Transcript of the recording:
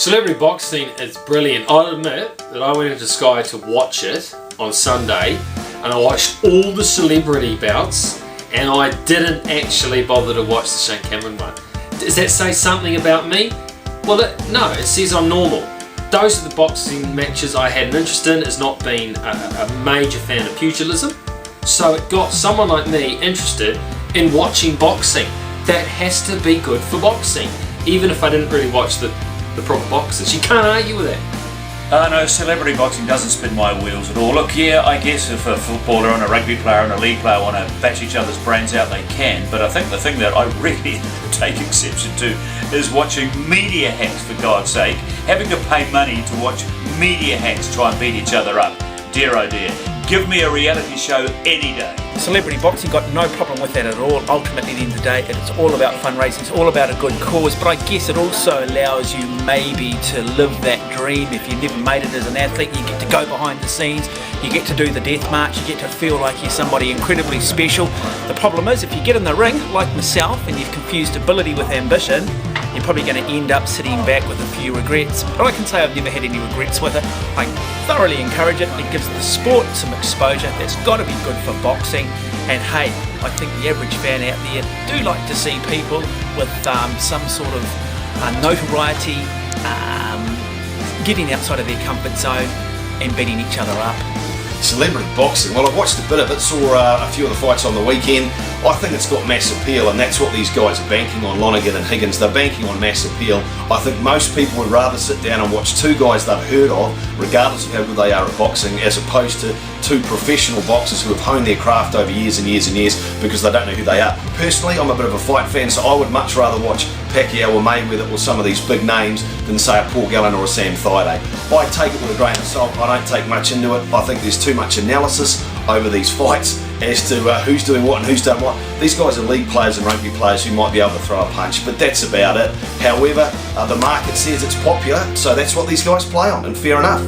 Celebrity boxing is brilliant. I'll admit that I went into Sky to watch it on Sunday and I watched all the celebrity bouts and I didn't actually bother to watch the Shane Cameron one. Does that say something about me? Well, no, it says I'm normal. Those are the boxing matches I had an interest in, as not being a major fan of pugilism. So it got someone like me interested in watching boxing. That has to be good for boxing, even if I didn't really watch the proper boxers. You can't argue with that. No, celebrity boxing doesn't spin my wheels at all. Look, yeah, I guess if a footballer and a rugby player and a league player want to bash each other's brains out, they can. But I think the thing that I really take exception to is watching media hacks, for God's sake. Having to pay money to watch media hacks try and beat each other up. Dear oh dear. Give me a reality show any day. Celebrity boxing, got no problem with that at all. Ultimately, at the end of the day, it's all about fundraising, it's all about a good cause, but I guess it also allows you maybe to live that dream. If you never made it as an athlete, you get to go behind the scenes, you get to do the death march, you get to feel like you're somebody incredibly special. The problem is, if you get in the ring, like myself, and you've confused ability with ambition, you're probably going to end up sitting back with a few regrets. But I can say I've never had any regrets with it. I thoroughly encourage it. It gives the sport some exposure. That's got to be good for boxing. And hey, I think the average fan out there do like to see people with some sort of notoriety getting outside of their comfort zone and beating each other up. Celebrity boxing, well, I've watched a bit of it, saw a few of the fights on the weekend. I think it's got mass appeal, and that's what these guys are banking on, Lonergan and Higgins. They're banking on mass appeal. I think most people would rather sit down and watch two guys they've heard of, regardless of how good they are at boxing, as opposed to two professional boxers who have honed their craft over years and years and years because they don't know who they are. Personally, I'm a bit of a fight fan, so I would much rather watch Pacquiao or Mayweather or some of these big names than say a Paul Gallen or a Sam Thaiday. I take it with a grain of salt. I don't take much into it. I think there's too much analysis over these fights as to who's doing what and who's done what. These guys are league players and rugby players who might be able to throw a punch, but that's about it. However, the market says it's popular, so that's what these guys play on, and fair enough.